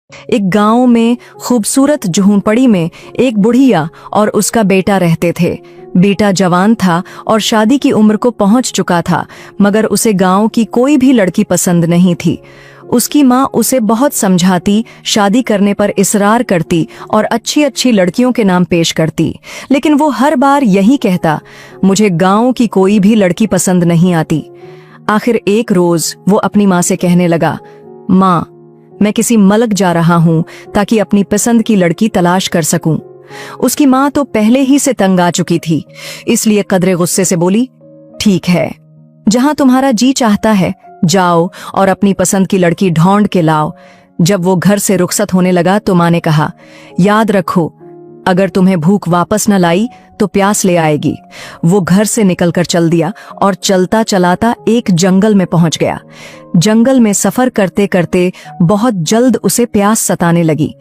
एक गांव में खूबसूरत झोंपड़ी में एक बुढ़िया और उसका बेटा रहते थे। बेटा जवान था और शादी की उम्र को पहुंच चुका था, मगर उसे गांव की कोई भी लड़की पसंद नहीं थी। उसकी माँ उसे बहुत समझाती, शादी करने पर इसरार करती और अच्छी अच्छी लड़कियों के नाम पेश करती, लेकिन वो हर बार यही कहता, मुझे गांव की कोई भी लड़की पसंद नहीं आती। आखिर एक रोज वो अपनी माँ से कहने लगा, माँ, मैं किसी मलक जा रहा हूं ताकि अपनी पसंद की लड़की तलाश कर सकूं। उसकी माँ तो पहले ही से तंग आ चुकी थी, इसलिए कदरे गुस्से से बोली, ठीक है, जहां तुम्हारा जी चाहता है जाओ और अपनी पसंद की लड़की ढूंढ के लाओ। जब वो घर से रुखसत होने लगा तो माँ ने कहा, याद रखो, अगर तुम्हें भूख वापस न लाई तो प्यास ले आएगी। वो घर से निकलकर चल दिया और चलता चलाता एक जंगल में पहुंच गया। जंगल में सफर करते करते बहुत जल्द उसे प्यास सताने लगी।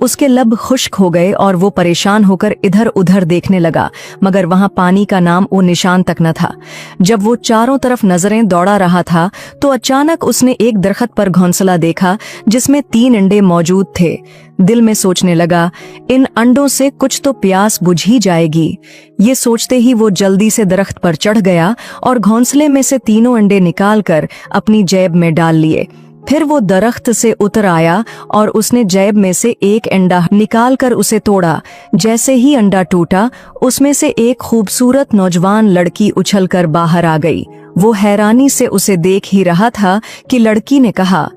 उसके लब खुश्क हो गए और वो परेशान होकर इधर उधर देखने लगा, मगर वहां पानी का नाम वो निशान तक न था। जब वो चारों तरफ नजरें दौड़ा रहा था तो अचानक उसने एक दरख्त पर घोंसला देखा जिसमें 3 अंडे मौजूद थे। दिल में सोचने लगा, इन अंडों से कुछ तो प्यास बुझ ही जाएगी। ये सोचते ही वो जल्दी से दरख्त पर चढ़ गया और घोंसले में से 3 अंडे निकालकर अपनी जेब में डाल लिए। फिर वो दरख्त से उतर आया और उसने जेब में से एक अंडा निकालकर उसे तोड़ा। जैसे ही अंडा टूटा, उसमें से एक खूबसूरत नौजवान लड़की उछलकर बाहर आ गई। वो हैरानी से उसे देख ही रहा था कि लड़की ने कहा,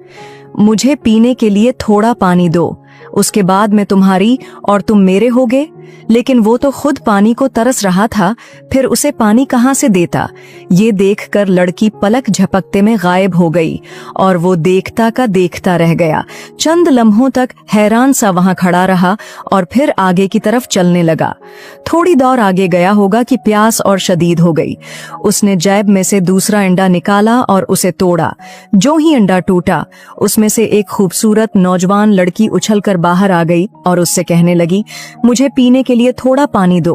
मुझे पीने के लिए थोड़ा पानी दो, उसके बाद मैं तुम्हारी और तुम मेरे होगे। लेकिन वो तो खुद पानी को तरस रहा था, फिर उसे पानी कहाँ से देता। ये देखकर लड़की पलक झपकते में गायब हो गई और वो देखता का देखता रह गया। चंद लम्हों तक हैरान सा वहां खड़ा रहा और फिर आगे की तरफ चलने लगा। थोड़ी दौर आगे गया होगा कि प्यास और शदीद हो गई। उसने जेब में से दूसरा अंडा निकाला और उसे तोड़ा। जो ही अंडा टूटा, उसमें से एक खूबसूरत नौजवान लड़की उछलकर बाहर आ गई और उससे कहने लगी, मुझे पीने के लिए थोड़ा पानी दो,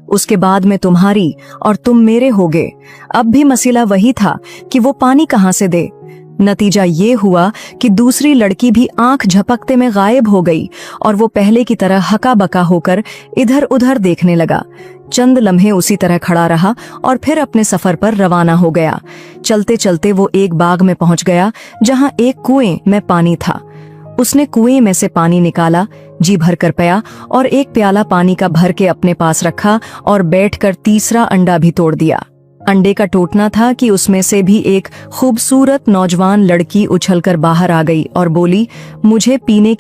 उसके बाद मैं तुम्हारी और तुम मेरे होगे। अब भी मसला वही था कि वो पानी कहाँ से दे। नतीजा ये हुआ कि दूसरी लड़की भी आंख झपकते में गायब हो गई और वो पहले की तरह हका बका होकर इधर उधर देखने लगा। चंद लम्हे उसी तरह खड़ा रहा और फिर अपने सफर पर रवाना हो गया। चलते चलते वो एक बाग में पहुंच गया जहां एक कुएं में पानी था। उसने कुएं में से पानी निकाला, जी भर कर पिया और एक प्याला पानी का भर के अपने पास रखा और बैठकर तीसरा अंडा भी तोड़ दिया। अंडे का टूटना था कि उसमें से भी एक खूबसूरत नौजवान लड़की उछलकर बाहर आ गई और बोली, मुझे पीने